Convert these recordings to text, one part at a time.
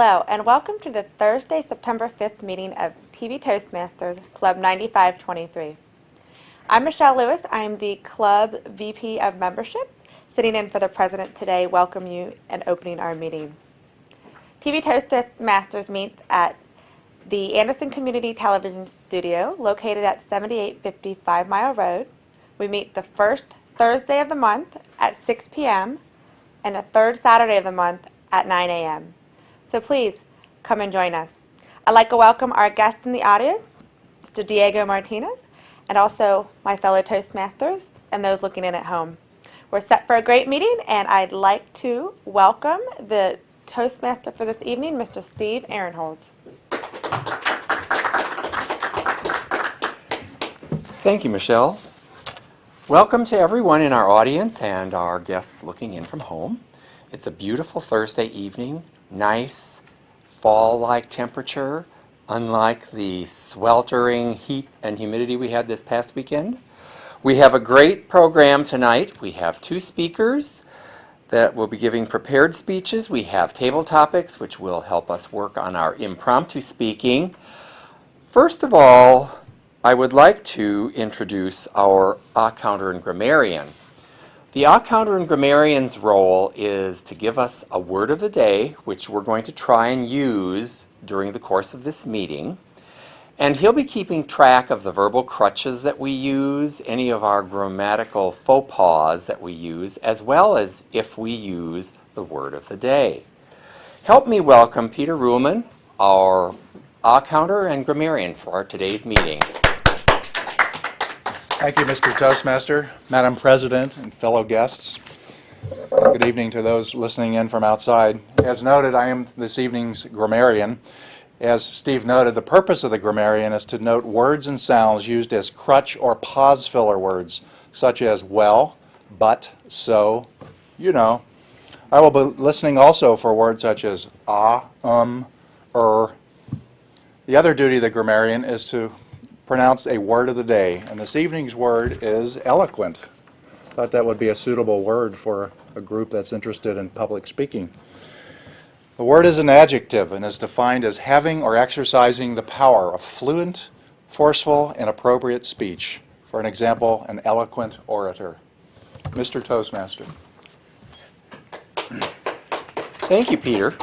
Hello, and welcome to the Thursday, September 5th meeting of TV Toastmasters, Club 9523. I'm Michelle Lewis. I'm the Club VP of Membership, sitting in for the President today. Welcome you and opening our meeting. TV Toastmasters meets at the Anderson Community Television Studio, located at 7855 Mile Road. We meet the first Thursday of the month at 6 p.m. and the third Saturday of the month at 9 a.m. So please come and join us. I'd like to welcome our guests in the audience, Mr. Diego Martinez, and also my fellow Toastmasters and those looking in at home. We're set for a great meeting, and I'd like to welcome the Toastmaster for this evening, Mr. Steve Ahrenholz. Thank you, Michelle. Welcome to everyone in our audience and our guests looking in from home. It's a beautiful Thursday evening, nice fall-like temperature, unlike the sweltering heat and humidity we had this past weekend. We have a great program tonight. We have two speakers that will be giving prepared speeches. We have Tabletopics, which will help us work on our impromptu speaking. First of all, I would like to introduce our counter and grammarian. The counter and grammarian's role is to give us a word of the day, which we're going to try and use during the course of this meeting. And he'll be keeping track of the verbal crutches that we use, any of our grammatical faux pas that we use, as well as if we use the word of the day. Help me welcome Peter Ruhlman, our counter and grammarian for today's meeting. Thank you, Mr. Toastmaster, Madam President, and fellow guests. Good evening to those listening in from outside. As noted, I am this evening's grammarian. As Steve noted, the purpose of the grammarian is to note words and sounds used as crutch or pause filler words, such as well, but, so, you know. I will be listening also for words such as The other duty of the grammarian is to pronounce a word of the day, and this evening's word is eloquent. Thought that would be a suitable word for a group that's interested in public speaking. The word is an adjective and is defined as having or exercising the power of fluent, forceful, and appropriate speech. For an example, an eloquent orator. Mr. Toastmaster. Thank you, Peter.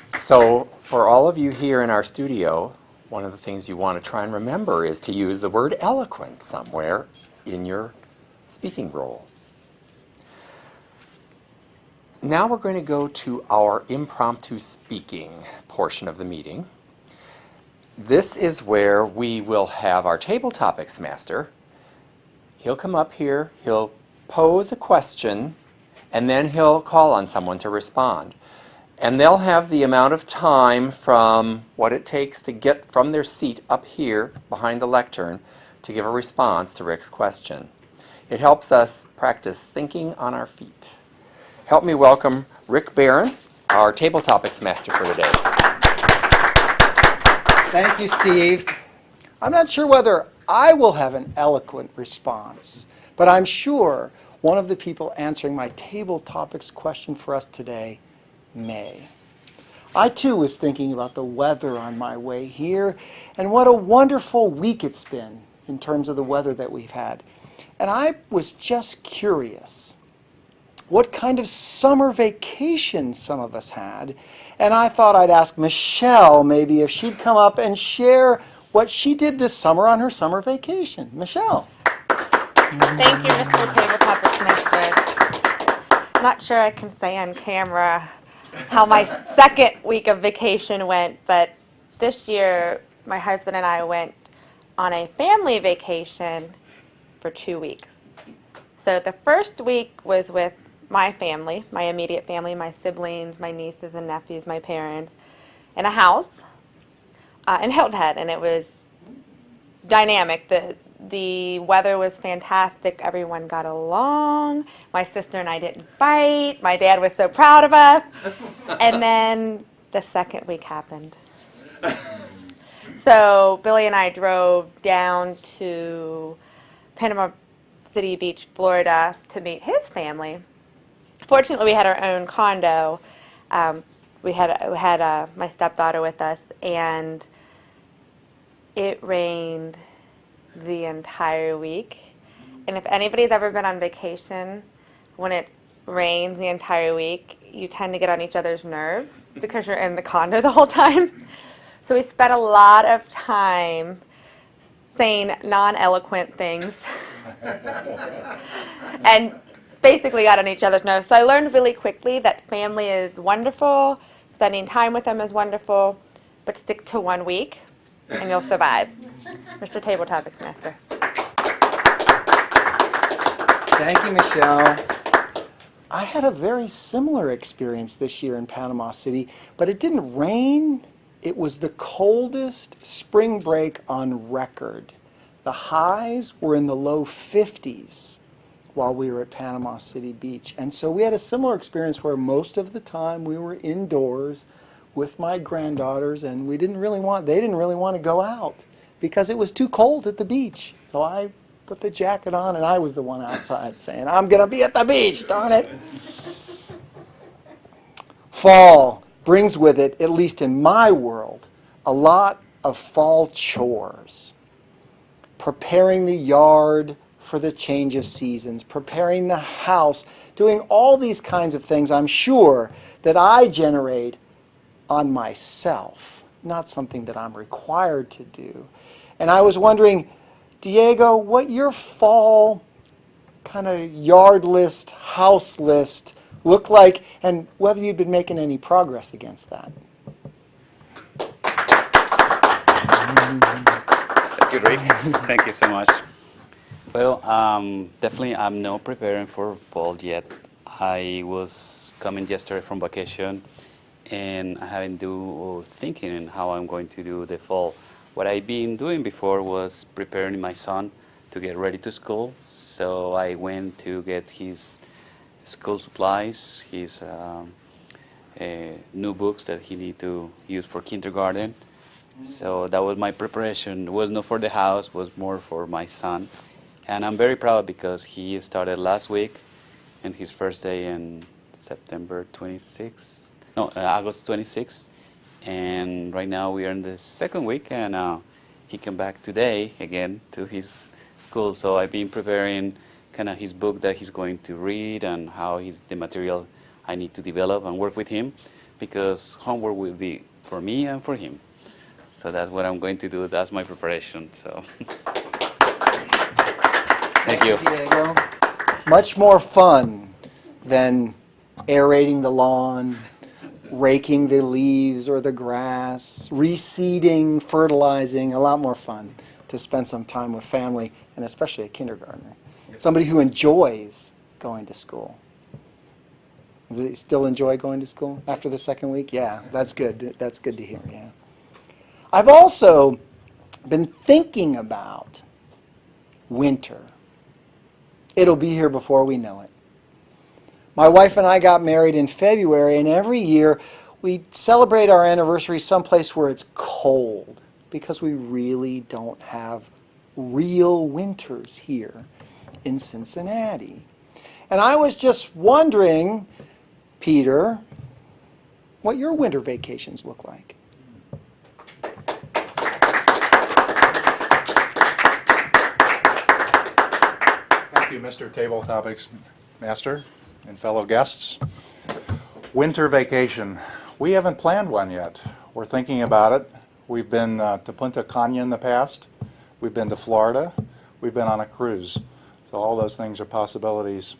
So, for all of you here in our studio, one of the things you want to try and remember is to use the word eloquent somewhere in your speaking role. Now we're going to go to our impromptu speaking portion of the meeting. This is where we will have our Tabletopics master. He'll come up here, he'll pose a question, and then he'll call on someone to respond. And they'll have the amount of time from what it takes to get from their seat up here behind the lectern to give a response to Rick's question. It helps us practice thinking on our feet. Help me welcome Rick Barron, our Tabletopics master for today. Thank you, Steve. I'm not sure whether I will have an eloquent response, but I'm sure one of the people answering my Tabletopics question for us today may. I too was thinking about the weather on my way here, and what a wonderful week it's been in terms of the weather that we've had. And I was just curious what kind of summer vacation some of us had, and I thought I'd ask Michelle maybe if she'd come up and share what she did this summer on her summer vacation. Michelle. Thank you, Mr. Tabletopics Master. I'm not sure I can say on camera how my second week of vacation went, but this year my husband and I went on a family vacation for 2 weeks. So the first week was with my family, my immediate family, my siblings, my nieces and nephews, my parents, in a house in Hilton Head, and it was dynamic. The weather was fantastic. Everyone got along. My sister and I didn't fight. My dad was so proud of us. And then the second week happened. So Billy and I drove down to Panama City Beach, Florida to meet his family. Fortunately, we had our own condo. we had my stepdaughter with us, and it rained the entire week. And if anybody's ever been on vacation, when it rains the entire week, you tend to get on each other's nerves because you're in the condo the whole time. So we spent a lot of time saying non-eloquent things and basically got on each other's nerves. So I learned really quickly that family is wonderful, spending time with them is wonderful, but stick to 1 week and you'll survive. Mr. Tabletopics Master. Thank you, Michelle. I had a very similar experience this year in Panama City, but it didn't rain. It was the coldest spring break on record. The highs were in the low 50s while we were at Panama City Beach. And so we had a similar experience where most of the time we were indoors with my granddaughters, and they didn't really want to go out because it was too cold at the beach. So I put the jacket on, and I was the one outside saying, I'm going to be at the beach, darn it. Fall brings with it, at least in my world, a lot of fall chores. Preparing the yard for the change of seasons, preparing the house, doing all these kinds of things, I'm sure, that I generate on myself, not something that I'm required to do. And I was wondering, Diego, what your fall kind of yard list, house list looked like, and whether you'd been making any progress against that. Thank you, Rick. Thank you so much. Well, definitely I'm not preparing for fall yet. I was coming yesterday from vacation, and I haven't thinking how I'm going to do the fall. What I've been doing before was preparing my son to get ready to school. So I went to get his school supplies, his new books that he need to use for kindergarten. So that was my preparation. It was not for the house, was more for my son. And I'm very proud because he started last week and his first day in August 26th. And right now we are in the second week, and he came back today again to his school. So I've been preparing kind of his book that he's going to read and how the material I need to develop and work with him, because homework will be for me and for him. So that's what I'm going to do. That's my preparation. So thank you. Diego. Much more fun than aerating the lawn, raking the leaves or the grass, reseeding, fertilizing. A lot more fun to spend some time with family, and especially a kindergartner. Somebody who enjoys going to school. Does he still enjoy going to school after the second week? Yeah, that's good. That's good to hear, yeah. I've also been thinking about winter. It'll be here before we know it. My wife and I got married in February, and every year we celebrate our anniversary someplace where it's cold, because we really don't have real winters here in Cincinnati. And I was just wondering, Peter, what your winter vacations look like. Thank you, Mr. Tabletopics Master and fellow guests. Winter vacation. We haven't planned one yet. We're thinking about it. We've been to Punta Cana in the past. We've been to Florida. We've been on a cruise. So all those things are possibilities.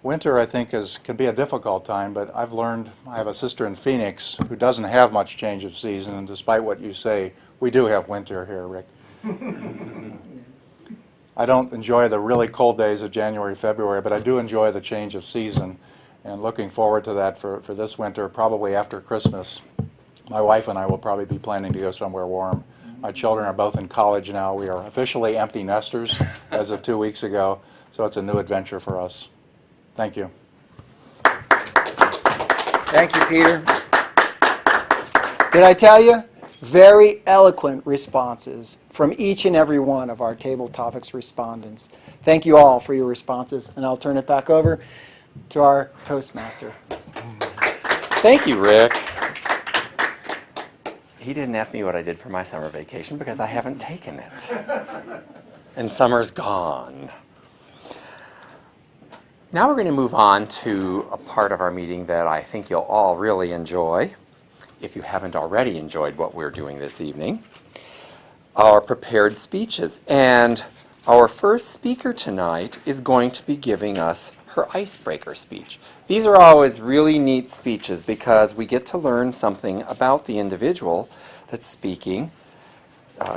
Winter, I think, can be a difficult time, but I've learned, I have a sister in Phoenix who doesn't have much change of season, and despite what you say, we do have winter here, Rick. I don't enjoy the really cold days of January, February, but I do enjoy the change of season, and looking forward to that for this winter, probably after Christmas. My wife and I will probably be planning to go somewhere warm. My children are both in college now. We are officially empty nesters as of 2 weeks ago, so it's a new adventure for us. Thank you. Thank you, Peter. Did I tell you? Very eloquent responses from each and every one of our Table Topics respondents. Thank you all for your responses, and I'll turn it back over to our Toastmaster. Thank you, Rick. he didn't ask me what I did for my summer vacation because I haven't taken it. And summer's gone. Now we're going to move on to a part of our meeting that I think you'll all really enjoy, if you haven't already enjoyed what we're doing this evening, our prepared speeches. And our first speaker tonight is going to be giving us her icebreaker speech. These are always really neat speeches because we get to learn something about the individual that's speaking.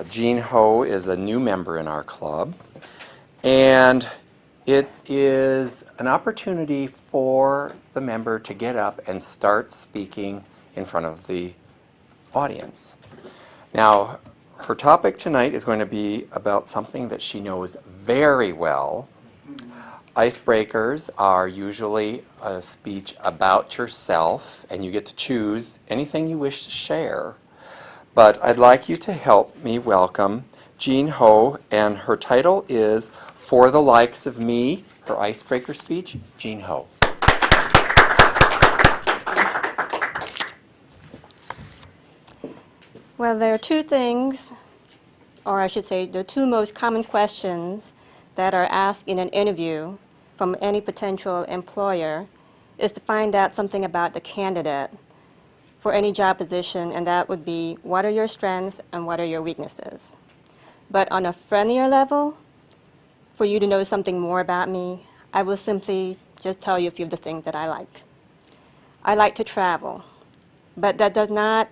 Jean Ho is a new member in our club, and it is an opportunity for the member to get up and start speaking in front of the audience. Now, her topic tonight is going to be about something that she knows very well. Icebreakers are usually a speech about yourself, and you get to choose anything you wish to share. But I'd like you to help me welcome Jean Ho, and her title is For the Likes of Me, her icebreaker speech, Jean Ho. Well, there are two things, or I should say the two most common questions that are asked in an interview from any potential employer is to find out something about the candidate for any job position, and that would be what are your strengths and what are your weaknesses. But on a friendlier level, for you to know something more about me, I will simply just tell you a few of the things that I like. I like to travel, but that does not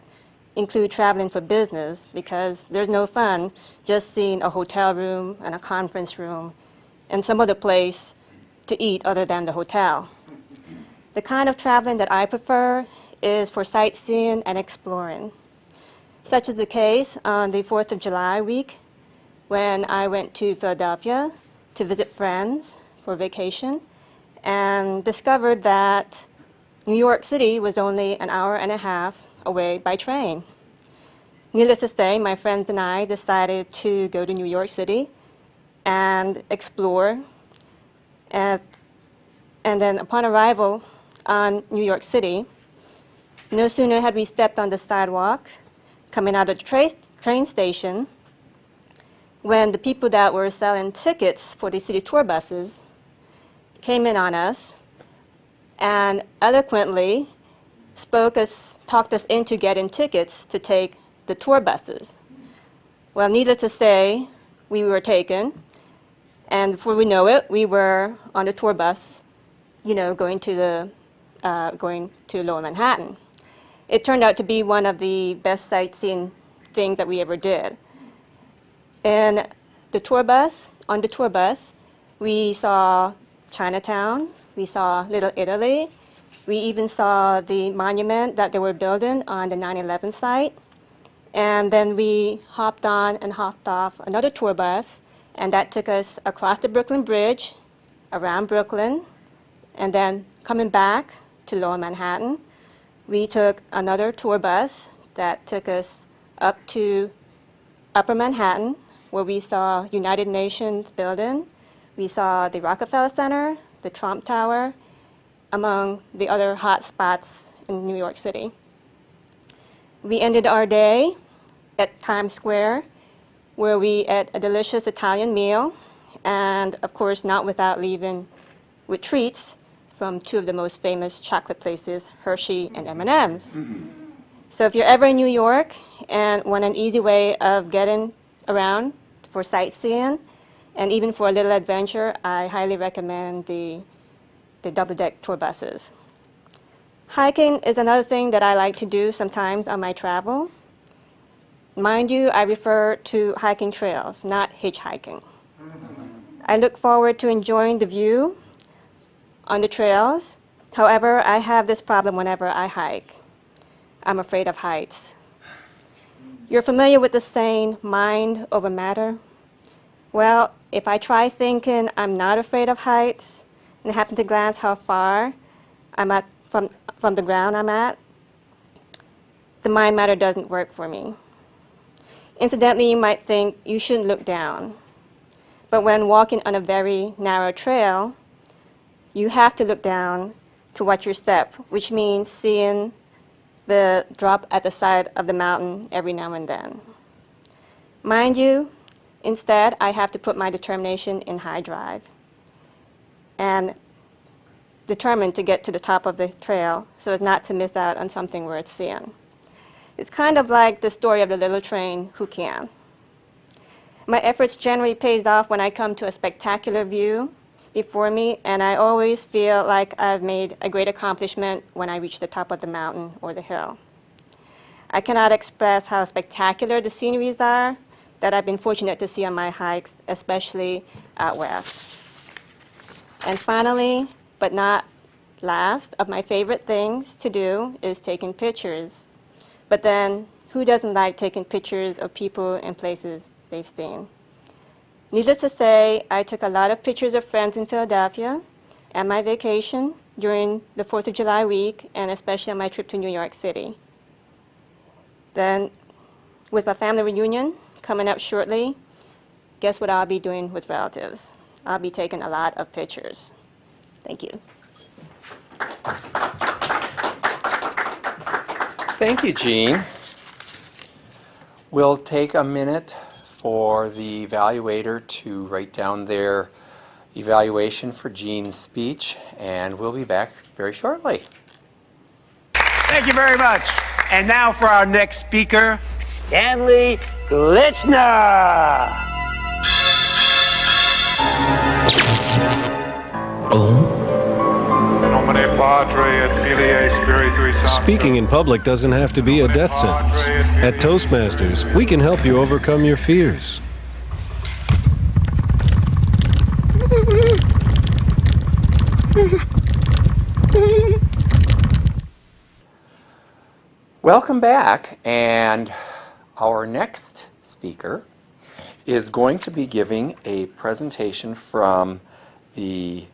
include traveling for business because there's no fun just seeing a hotel room and a conference room and some other place to eat other than the hotel. The kind of traveling that I prefer is for sightseeing and exploring. Such is the case on the 4th of July week when I went to Philadelphia to visit friends for vacation and discovered that New York City was only an hour and a half away by train. Needless to say, my friends and I decided to go to New York City and explore. And then upon arrival on New York City, no sooner had we stepped on the sidewalk coming out of the train station when the people that were selling tickets for the city tour buses came in on us and eloquently talked us into getting tickets to take the tour buses. Well, needless to say, we were taken, and before we know it, we were on the tour bus, going to Lower Manhattan. It turned out to be one of the best sightseeing things that we ever did. And on the tour bus, we saw Chinatown, we saw Little Italy, we even saw the monument that they were building on the 9/11 site. And then we hopped on and hopped off another tour bus, and that took us across the Brooklyn Bridge, around Brooklyn, and then coming back to Lower Manhattan, we took another tour bus that took us up to Upper Manhattan, where we saw United Nations building, we saw the Rockefeller Center, the Trump Tower, among the other hot spots in New York City. We ended our day at Times Square, where we ate a delicious Italian meal, and of course not without leaving with treats from two of the most famous chocolate places, Hershey and M&M's. So if you're ever in New York and want an easy way of getting around for sightseeing and even for a little adventure, I highly recommend the double-deck tour buses. Hiking is another thing that I like to do sometimes on my travel. Mind you, I refer to hiking trails, not hitchhiking. I look forward to enjoying the view on the trails. However, I have this problem whenever I hike. I'm afraid of heights. You're familiar with the saying, mind over matter? Well, if I try thinking I'm not afraid of heights and happen to glance how far I'm at from the ground I'm at, the mind matter doesn't work for me. Incidentally, you might think you shouldn't look down. But when walking on a very narrow trail, you have to look down to watch your step, which means seeing the drop at the side of the mountain every now and then. Mind you, instead, I have to put my determination in high drive and determined to get to the top of the trail so as not to miss out on something worth seeing. It's kind of like the story of the little train who can. My efforts generally pays off when I come to a spectacular view before me, and I always feel like I've made a great accomplishment when I reach the top of the mountain or the hill. I cannot express how spectacular the sceneries are that I've been fortunate to see on my hikes, especially out west. And finally, but not last, of my favorite things to do is taking pictures. But then, who doesn't like taking pictures of people and places they've seen? Needless to say, I took a lot of pictures of friends in Philadelphia and my vacation during the 4th of July week, and especially on my trip to New York City. Then, with my family reunion coming up shortly, guess what I'll be doing with relatives? I'll be taking a lot of pictures. Thank you. Thank you, Jean. We'll take a minute for the evaluator to write down their evaluation for Jean's speech, and we'll be back very shortly. Thank you very much. And now for our next speaker, Stanley Glitchner. Nomine Patri et Filii Spiritui Sancti. Speaking in public doesn't have to be a death sentence. At Toastmasters, we can help you overcome your fears. Welcome back, and our next speaker is going to be giving a presentation from the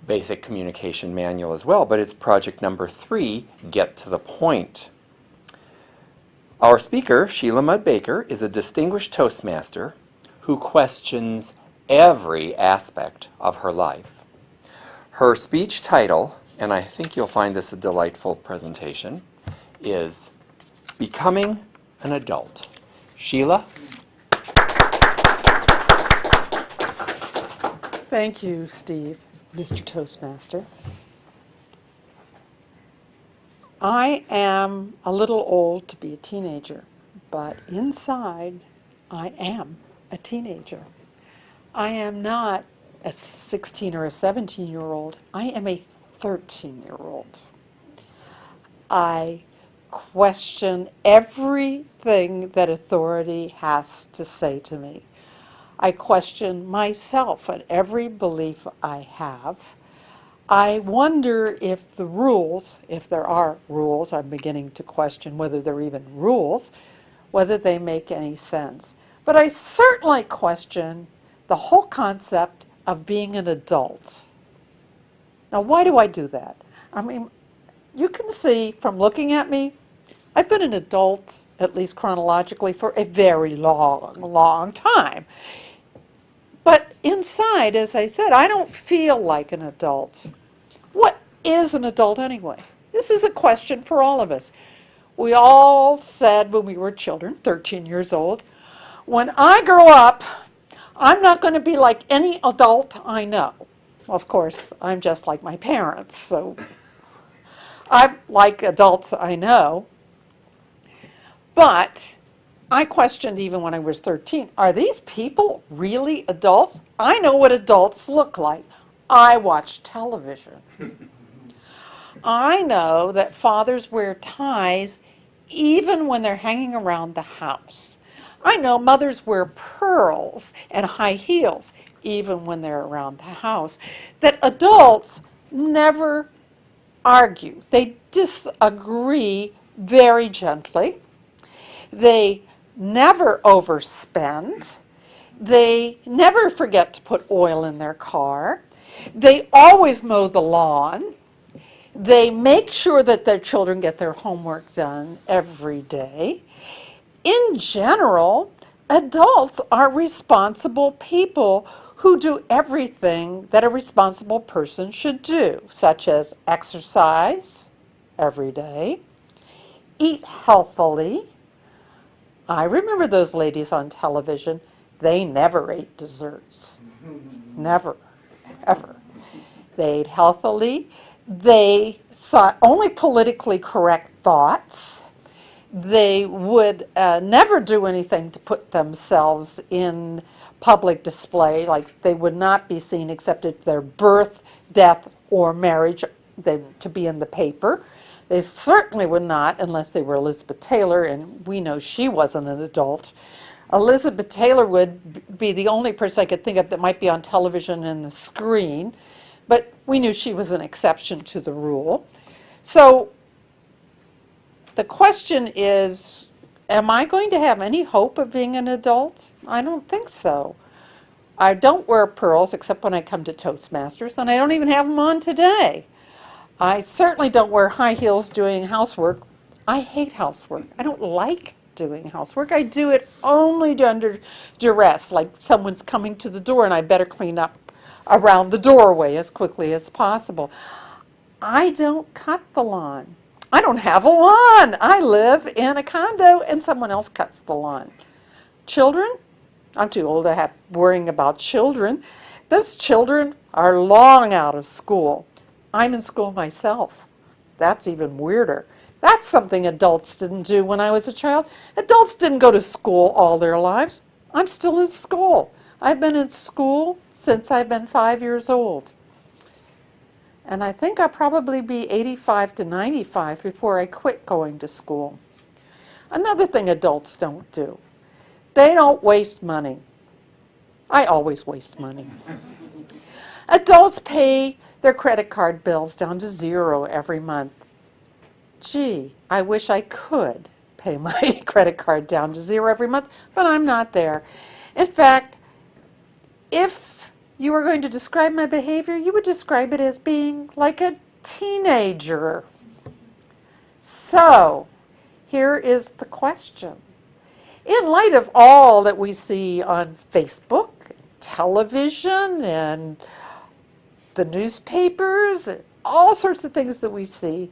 Basic Communication Manual as well, but it's project number 3, Get to the Point. Our speaker, Sheila Mudd Baker, is a distinguished Toastmaster who questions every aspect of her life. Her speech title, and I think you'll find this a delightful presentation, is Becoming an Adult. Sheila? Thank you, Steve, Mr. Toastmaster. I am a little old to be a teenager, but inside I am a teenager. I am not a 16 or a 17-year-old. I am a 13-year-old. I question everything that authority has to say to me. I question myself and every belief I have. I wonder if the rules, if there are rules, I'm beginning to question whether they're even rules, whether they make any sense. But I certainly question the whole concept of being an adult. Now, why do I do that? I mean, you can see from looking at me, I've been an adult, at least chronologically, for a very long, long time. But inside, as I said, I don't feel like an adult. What is an adult anyway? This is a question for all of us. We all said when we were children, 13 years old, when I grow up, I'm not going to be like any adult I know. Well, of course, I'm just like my parents, so I'm like adults I know. But I questioned even when I was 13, are these people really adults? I know what adults look like. I watch television. I know that fathers wear ties even when they're hanging around the house. I know mothers wear pearls and high heels even when they're around the house. That adults never argue. They disagree very gently. They never overspend. They never forget to put oil in their car. They always mow the lawn. They make sure that their children get their homework done every day. In general, adults are responsible people who do everything that a responsible person should do, such as exercise every day, eat healthily. I remember those ladies on television. They never ate desserts. Never, ever. They ate healthily. They thought only politically correct thoughts. They would never do anything to put themselves in public display, like they would not be seen except at their birth, death, or marriage to be in the paper. They certainly would not, unless they were Elizabeth Taylor, and we know she wasn't an adult. Elizabeth Taylor would be the only person I could think of that might be on television and the screen, but we knew she was an exception to the rule. So the question is, am I going to have any hope of being an adult? I don't think so. I don't wear pearls except when I come to Toastmasters, and I don't even have them on today. I certainly don't wear high heels doing housework. I hate housework. I don't like doing housework. I do it only under duress, like someone's coming to the door and I better clean up around the doorway as quickly as possible. I don't cut the lawn. I don't have a lawn. I live in a condo and someone else cuts the lawn. Children? I'm too old to have worrying about children. Those children are long out of school. I'm in school myself. That's even weirder. That's something adults didn't do when I was a child. Adults didn't go to school all their lives. I'm still in school. I've been in school since I've been 5 years old. And I think I'll probably be 85 to 95 before I quit going to school. Another thing adults don't do, they don't waste money. I always waste money. Adults pay their credit card bills down to zero every month. Gee, I wish I could pay my credit card down to zero every month, but I'm not there. In fact, if you were going to describe my behavior, you would describe it as being like a teenager. So, here is the question. In light of all that we see on Facebook, television, and the newspapers, and all sorts of things that we see,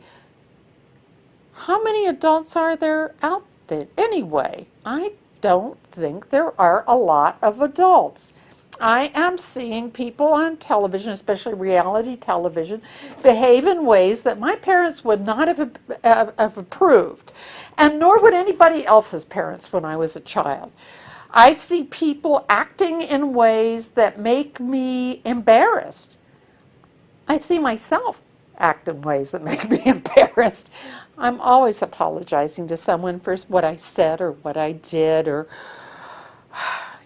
how many adults are there out there anyway? I don't think there are a lot of adults. I am seeing people on television, especially reality television, behave in ways that my parents would not have approved, and nor would anybody else's parents when I was a child. I see people acting in ways that make me embarrassed. I see myself act in ways that make me embarrassed. I'm always apologizing to someone for what I said or what I did, or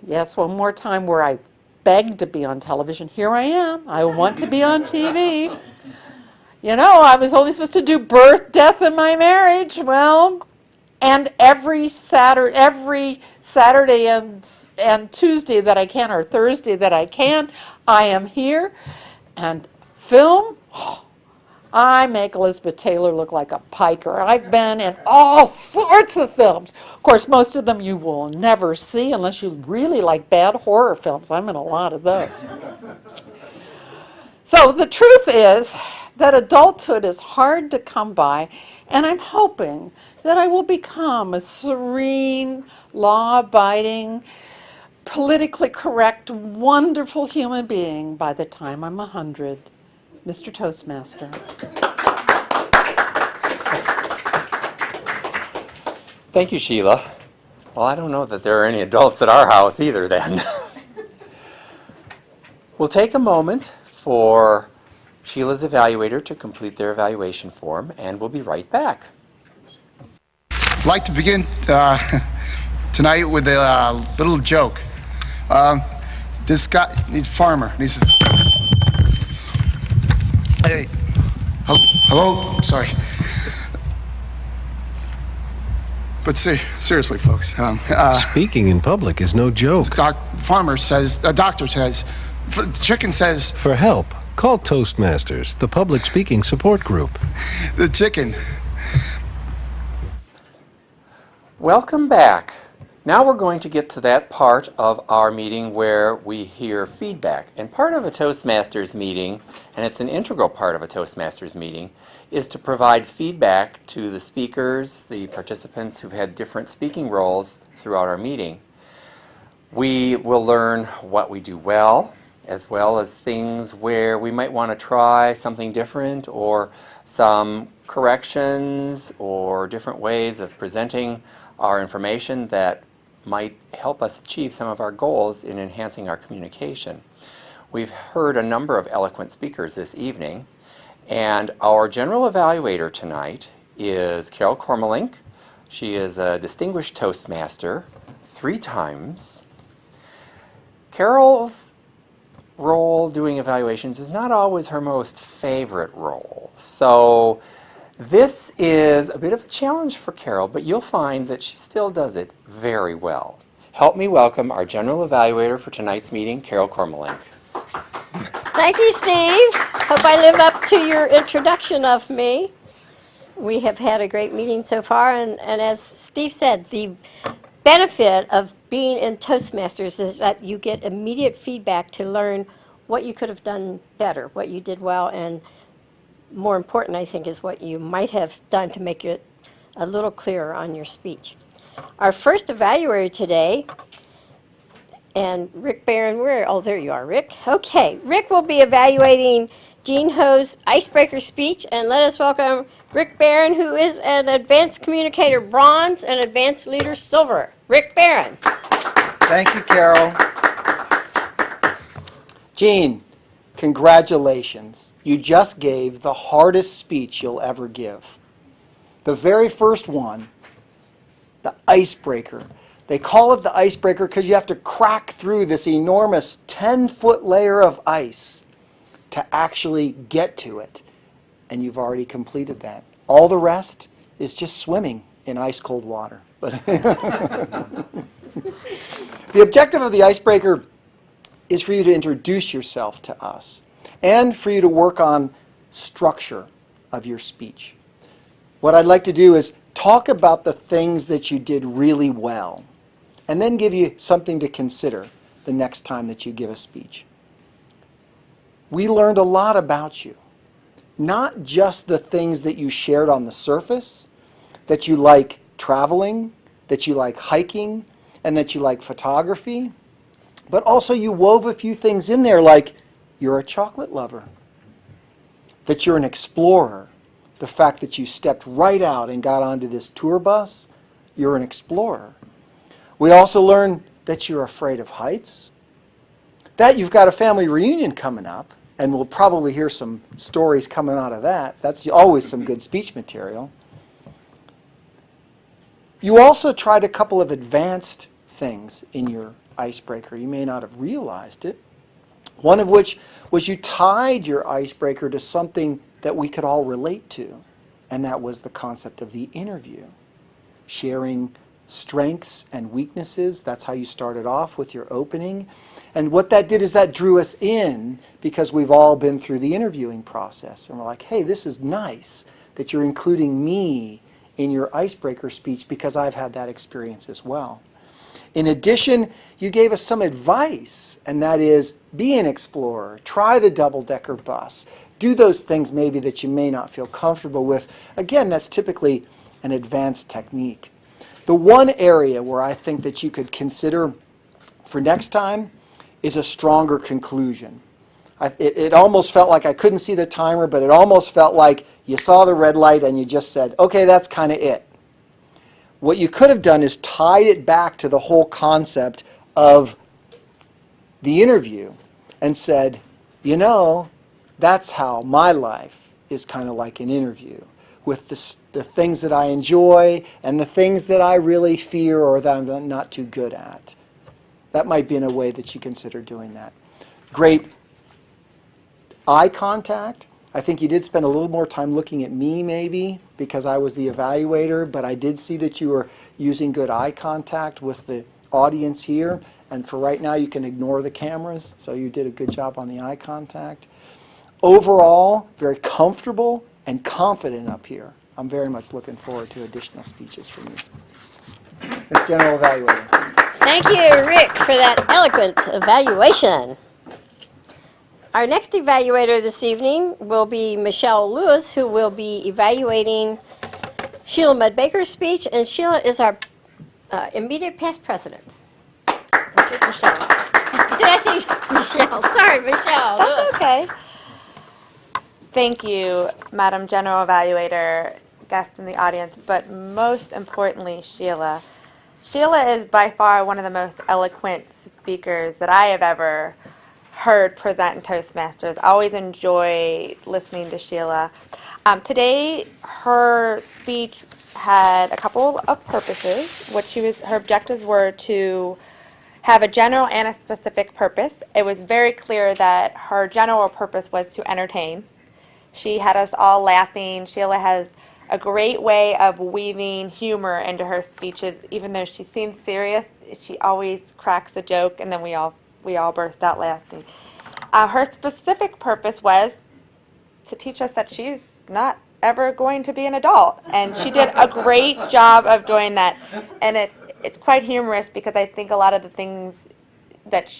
yes, one more time where I begged to be on television. Here I am. I want to be on TV. You know, I was only supposed to do birth, death, and my marriage. Well, and every Saturday and Tuesday that I can, or Thursday that I can, I am here. And film, I make Elizabeth Taylor look like a piker. I've been in all sorts of films. Of course, most of them you will never see unless you really like bad horror films. I'm in a lot of those. So the truth is that adulthood is hard to come by, and I'm hoping that I will become a serene, law-abiding, politically correct, wonderful human being by the time I'm 100. Mr. Toastmaster. Thank you, Sheila. Well, I don't know that there are any adults at our house either then. We'll take a moment for Sheila's evaluator to complete their evaluation form, and we'll be right back. I'd like to begin tonight with a little joke. This guy, he's a farmer, and he says, hey, hello, sorry. But seriously, folks. Speaking in public is no joke. Doctor says, chicken says... For help, call Toastmasters, the public speaking support group. The chicken. Welcome back. Now we're going to get to that part of our meeting where we hear feedback. And part of a Toastmasters meeting, and it's an integral part of a Toastmasters meeting, is to provide feedback to the speakers, the participants who've had different speaking roles throughout our meeting. We will learn what we do well as things where we might want to try something different, or some corrections or different ways of presenting our information that might help us achieve some of our goals in enhancing our communication. We've heard a number of eloquent speakers this evening, and our general evaluator tonight is Carol Kormelink. She is a distinguished Toastmaster 3 times. Carol's role doing evaluations is not always her most favorite role. So this is a bit of a challenge for Carol, but you'll find that she still does it very well. Help me welcome our general evaluator for tonight's meeting, Carol Kormelink. Thank you, Steve. Hope I live up to your introduction of me. We have had a great meeting so far, and as Steve said, the benefit of being in Toastmasters is that you get immediate feedback to learn what you could have done better, what you did well, and more important, I think, is what you might have done to make it a little clearer on your speech. Our first evaluator today, and Rick Barron, oh, there you are, Rick. Okay, Rick will be evaluating Jean Ho's icebreaker speech, and let us welcome Rick Barron, who is an advanced communicator bronze and advanced leader silver. Rick Barron. Thank you, Carol. Jean, congratulations. You just gave the hardest speech you'll ever give. The very first one, the icebreaker. They call it the icebreaker because you have to crack through this enormous 10-foot layer of ice to actually get to it. And you've already completed that. All the rest is just swimming in ice-cold water. But the objective of the icebreaker is for you to introduce yourself to us and for you to work on structure of your speech. What I'd like to do is talk about the things that you did really well and then give you something to consider the next time that you give a speech. We learned a lot about you. Not just the things that you shared on the surface, that you like traveling, that you like hiking, and that you like photography, but also you wove a few things in there like you're a chocolate lover, that you're an explorer, the fact that you stepped right out and got onto this tour bus, you're an explorer. We also learned that you're afraid of heights, that you've got a family reunion coming up, and we'll probably hear some stories coming out of that. That's always some good speech material. You also tried a couple of advanced things in your icebreaker. You may not have realized it. One of which was you tied your icebreaker to something that we could all relate to, and that was the concept of the interview. Sharing strengths and weaknesses. That's how you started off with your opening. And what that did is that drew us in because we've all been through the interviewing process. And we're like, hey, this is nice that you're including me in your icebreaker speech because I've had that experience as well. In addition, you gave us some advice, and that is be an explorer, try the double-decker bus, do those things maybe that you may not feel comfortable with. Again, that's typically an advanced technique. The one area where I think that you could consider for next time is a stronger conclusion. It almost felt like I couldn't see the timer, but it almost felt like you saw the red light and you just said, okay, that's kind of it. What you could have done is tied it back to the whole concept of the interview and said, you know, that's how my life is kind of like an interview, with the things that I enjoy and the things that I really fear or that I'm not too good at. That might be in a way that you consider doing that. Great eye contact. I think you did spend a little more time looking at me maybe because I was the evaluator, but I did see that you were using good eye contact with the audience here. And for right now, you can ignore the cameras, so you did a good job on the eye contact. Overall, very comfortable and confident up here. I'm very much looking forward to additional speeches from you. Ms. General Evaluator. Thank you, Rick, for that eloquent evaluation. Our next evaluator this evening will be Michelle Lewis, who will be evaluating Sheila Mudbaker's speech, and Sheila is our immediate past president. Michelle. Did I say Michelle? Sorry, Michelle. That's okay. Thank you, Madam General Evaluator, guests in the audience, but most importantly, Sheila. Sheila is by far one of the most eloquent speakers that I have ever heard present in Toastmasters. I always enjoy listening to Sheila. Today, her speech had a couple of purposes. Her objectives were to have a general and a specific purpose. It was very clear that her general purpose was to entertain. She had us all laughing. Sheila has a great way of weaving humor into her speeches. Even though she seems serious, she always cracks a joke, and then we all burst out laughing. Her specific purpose was to teach us that she's not ever going to be an adult, and she did a great job of doing that. And it's quite humorous because I think a lot of the things that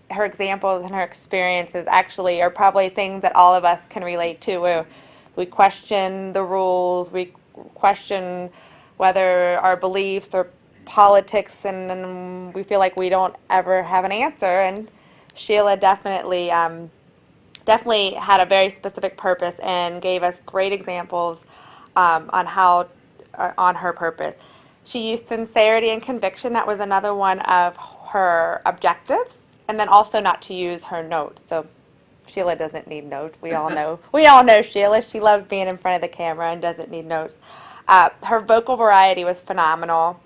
her examples and her experiences actually are probably things that all of us can relate to. Where we question the rules, we question whether our beliefs or politics, and then we feel like we don't ever have an answer. And Sheila definitely had a very specific purpose and gave us great examples on her purpose. She used sincerity and conviction. That was another one of her objectives, and then also not to use her notes. So Sheila doesn't need notes. We all know Sheila. She loves being in front of the camera and doesn't need notes. Her vocal variety was phenomenal.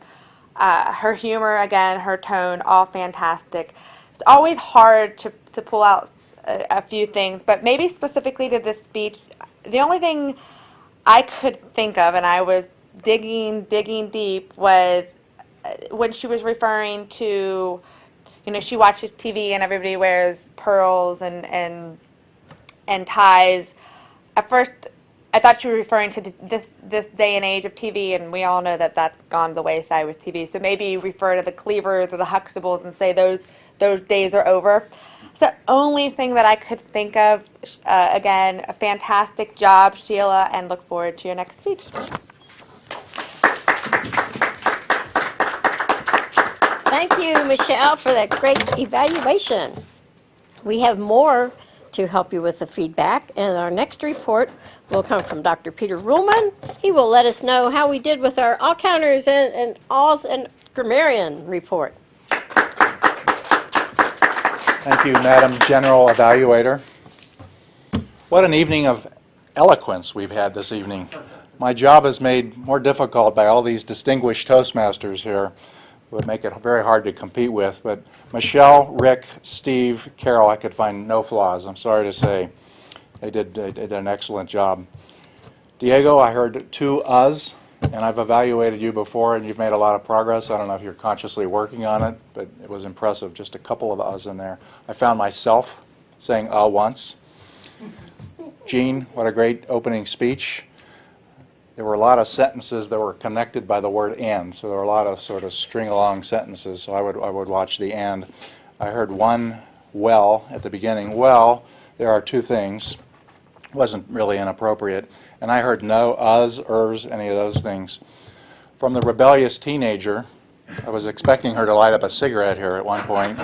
Her humor, again, her tone, all fantastic. It's always hard to pull out a few things, but maybe specifically to this speech, the only thing I could think of, and I was digging deep, was when she was referring to, she watches TV and everybody wears pearls and ties. At first, I thought she was referring to this day and age of TV, and we all know that that's gone the wayside with TV. So maybe refer to the Cleavers or the Huxtables and say those days are over. It's the only thing that I could think of. Again, a fantastic job, Sheila, and look forward to your next speech. Thank you, Michelle, for that great evaluation. We have more to help you with the feedback, and our next report will come from Dr. Peter Ruhlman. He will let us know how we did with our all counters and alls and grammarian report. Thank you, Madam General Evaluator. What an evening of eloquence we've had this evening. My job is made more difficult by all these distinguished Toastmasters here. It would make it very hard to compete with, but Michelle, Rick, Steve, Carol, I could find no flaws. I'm sorry to say. They did an excellent job. Diego, I heard 2 uhs, and I've evaluated you before, and you've made a lot of progress. I don't know if you're consciously working on it, but it was impressive. Just a couple of uhs in there. I found myself saying once. Jean, what a great opening speech. There were a lot of sentences that were connected by the word and, so there were a lot of sort of string-along sentences, so I would watch the and. I heard one well at the beginning. Well, there are 2 things. It wasn't really inappropriate. And I heard no uhs, ers, any of those things. From the rebellious teenager, I was expecting her to light up a cigarette here at one point.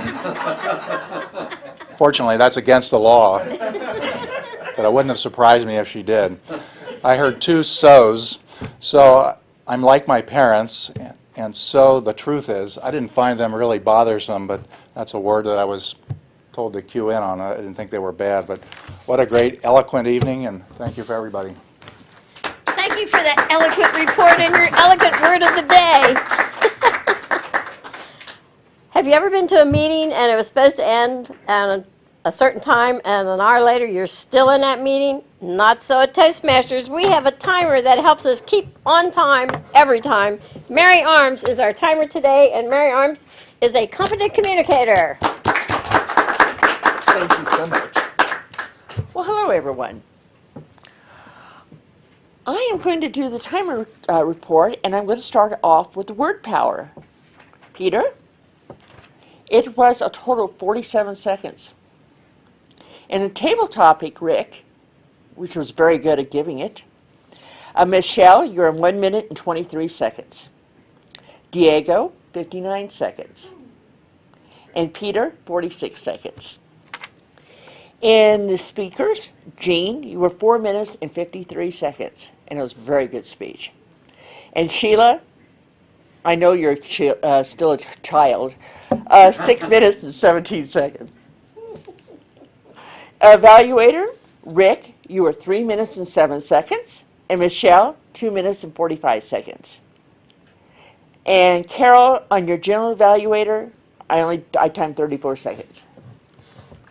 Fortunately, that's against the law, but it wouldn't have surprised me if she did. I heard 2 so's, so I'm like my parents, and so the truth is, I didn't find them really bothersome, but that's a word that I was told to cue in on. I didn't think they were bad, but what a great, eloquent evening, and thank you for everybody. Thank you for that eloquent report and your eloquent word of the day. Have you ever been to a meeting and it was supposed to end at a certain time, and an hour later you're still in that meeting? Not so at Toastmasters. We have a timer that helps us keep on time every time. Mary Arms is our timer today, and Mary Arms is a competent communicator. Thank you so much. Well, hello, everyone. I am going to do the timer report, and I'm going to start off with the word power. Peter, it was a total of 47 seconds. And the table topic, Rick, which was very good at giving it. Michelle, you're in 1 minute and 23 seconds. Diego, 59 seconds. And Peter, 46 seconds. In the speakers, Jean, you were 4 minutes and 53 seconds. And it was a very good speech. And Sheila, I know you're still a child, 6 minutes and 17 seconds. Evaluator, Rick, you were 3 minutes and 7 seconds. And Michelle, 2 minutes and 45 seconds. And Carol, on your general evaluator, I timed 34 seconds.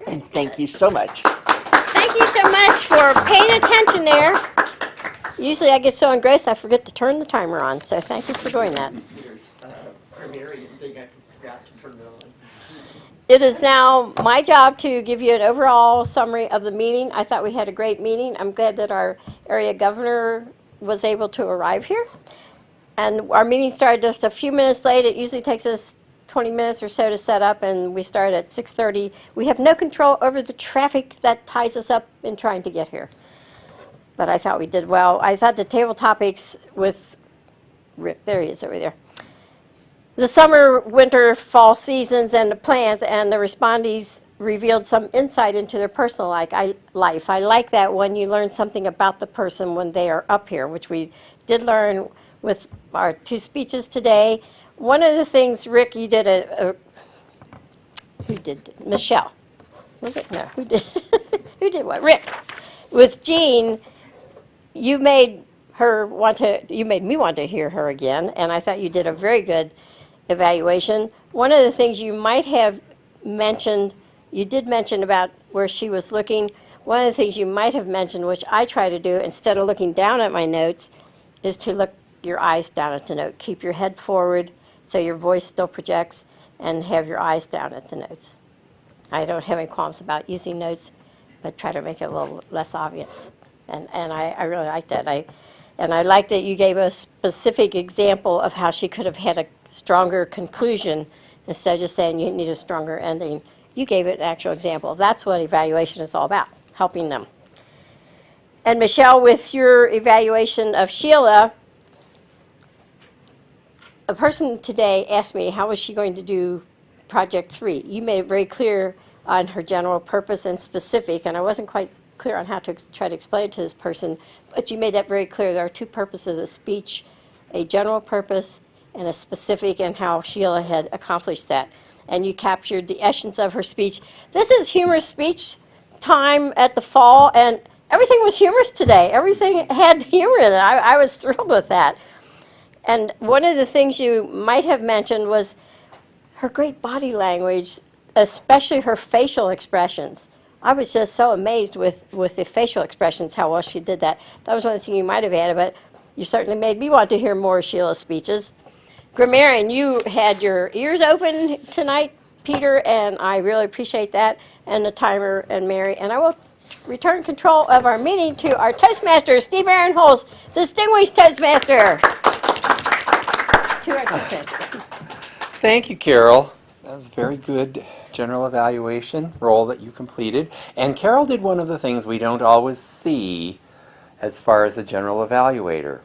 And thank you so much. Thank you so much for paying attention there. Usually I get so engrossed I forget to turn the timer on, so thank you for doing that. It is now my job to give you an overall summary of the meeting. I thought we had a great meeting. I'm glad that our area governor was able to arrive here. And our meeting started just a few minutes late. It usually takes us 20 minutes or so to set up, and we started at 6:30. We have no control over the traffic that ties us up in trying to get here. But I thought we did well. I thought the table topics with Rick, there he is over there. The summer, winter, fall seasons and the plans, and the respondees revealed some insight into their personal life. I like that when you learn something about the person when they are up here, which we did learn with our two speeches today. One of the things, Rick, you did who did? Michelle. Was it? No, who did? Who did what? Rick. With Jean, you made me want to hear her again, and I thought you did a very good evaluation. One of the things you might have mentioned, you did mention about where she was looking. One of the things you might have mentioned, which I try to do instead of looking down at my notes, is to look your eyes down at the note. Keep your head forward so your voice still projects, and have your eyes down at the notes. I don't have any qualms about using notes, but try to make it a little less obvious. And I really like that. And I like that you gave a specific example of how she could have had a stronger conclusion instead of just saying you need a stronger ending. You gave it an actual example. That's what evaluation is all about, helping them. And Michelle, with your evaluation of Sheila, a person today asked me how was she going to do Project 3. You made it very clear on her general purpose and specific, and I wasn't quite clear on how to try to explain it to this person, but you made that very clear. There are two purposes of the speech, a general purpose and a specific, and how Sheila had accomplished that. And you captured the essence of her speech. This is humorous speech time at the fall, and everything was humorous today. Everything had humor in it. I was thrilled with that. And one of the things you might have mentioned was her great body language, especially her facial expressions. I was just so amazed with the facial expressions, how well she did that. That was one of the things you might have added, but you certainly made me want to hear more of Sheila's speeches. Grammarian, you had your ears open tonight, Peter, and I really appreciate that, and the timer and Mary. And I will return control of our meeting to our Toastmaster, Steve Ahrenholz, Distinguished Toastmaster. To our Toastmaster. Thank you, Carol. That was a very good general evaluation role that you completed. And Carol did one of the things we don't always see as far as the general evaluator.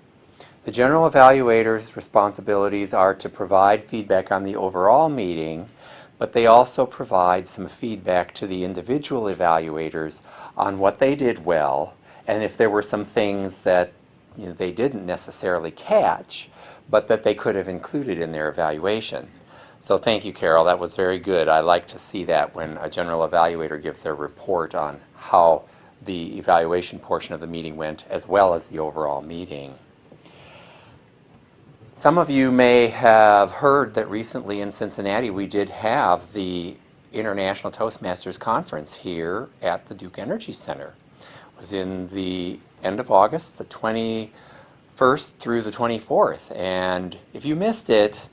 The general evaluator's responsibilities are to provide feedback on the overall meeting, but they also provide some feedback to the individual evaluators on what they did well, and if there were some things that they didn't necessarily catch, but that they could have included in their evaluation. So thank you, Carol. That was very good. I like to see that when a general evaluator gives their report on how the evaluation portion of the meeting went, as well as the overall meeting. Some of you may have heard that recently in Cincinnati we did have the International Toastmasters Conference here at the Duke Energy Center. It was in the end of August, the 21st through the 24th. And if you missed it,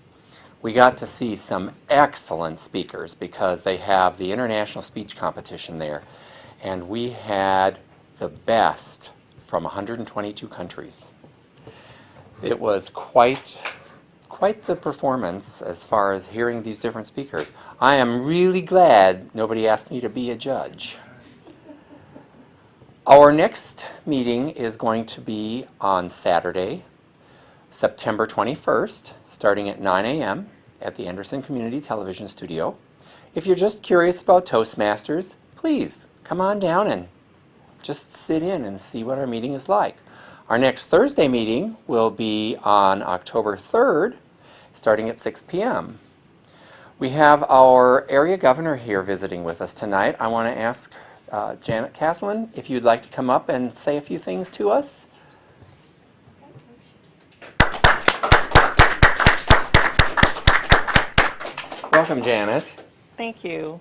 we got to see some excellent speakers because they have the international speech competition there. And we had the best from 122 countries. It was quite quite the performance as far as hearing these different speakers. I am really glad nobody asked me to be a judge. Our next meeting is going to be on Saturday, September 21st, starting at 9 a.m. at the Anderson Community Television Studio. If you're just curious about Toastmasters, please come on down and just sit in and see what our meeting is like. Our next Thursday meeting will be on October 3rd, starting at 6 p.m. We have our area governor here visiting with us tonight. I want to ask Janet Caslin if you'd like to come up and say a few things to us. Welcome, Janet. Thank you.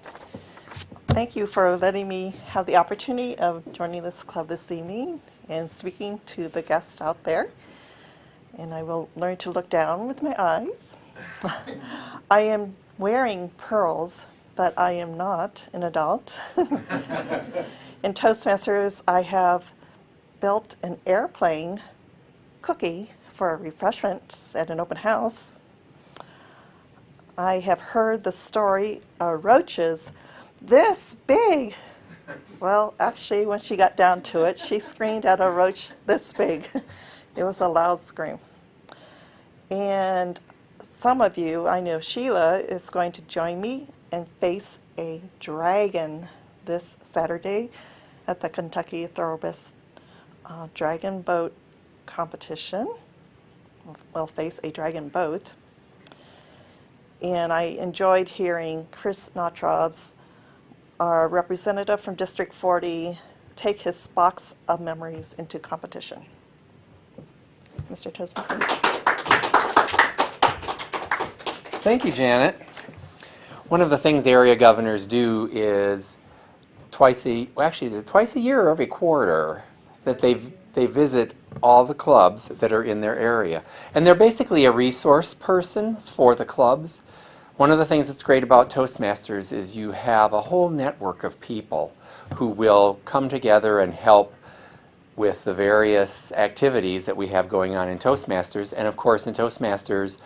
Thank you for letting me have the opportunity of joining this club this evening and speaking to the guests out there. And I will learn to look down with my eyes. I am wearing pearls, but I am not an adult. In Toastmasters, I have built an airplane cookie for refreshments at an open house. I have heard the story of roaches this big. Well, actually, when she got down to it, she screamed at a roach this big. It was a loud scream. And some of you, I know Sheila is going to join me and face a dragon this Saturday at the Kentucky Thoroughbreds Dragon Boat Competition. We'll face a dragon boat. And I enjoyed hearing Chris Notrob's, our representative from District 40, take his box of memories into competition. Mr. Toastmaster. Thank you, Janet. One of the things area governors do is twice a year or every quarter that they visit all the clubs that are in their area. And they're basically a resource person for the clubs. One of the things that's great about Toastmasters is you have a whole network of people who will come together and help with the various activities that we have going on in Toastmasters. And of course, in Toastmasters,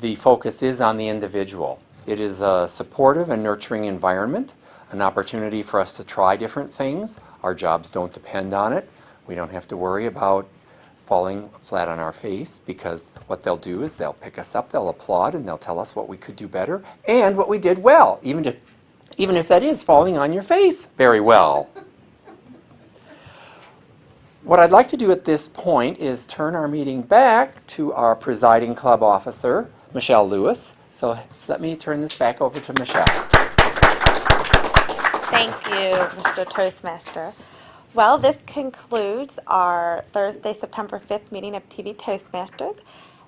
the focus is on the individual. It is a supportive and nurturing environment, an opportunity for us to try different things. Our jobs don't depend on it. We don't have to worry about falling flat on our face, because what they'll do is they'll pick us up, they'll applaud, and they'll tell us what we could do better and what we did well, even if that is falling on your face very well. What I'd like to do at this point is turn our meeting back to our presiding club officer, Michelle Lewis. So let me turn this back over to Michelle. Thank you, Mr. Toastmaster. Well, this concludes our Thursday, September 5th meeting of TV Toastmasters.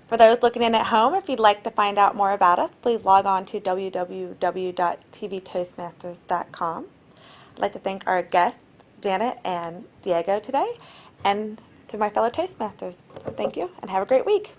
For those looking in at home, if you'd like to find out more about us, please log on to www.tvtoastmasters.com. I'd like to thank our guests, Janet and Diego, today, and to my fellow Toastmasters. So thank you, and have a great week.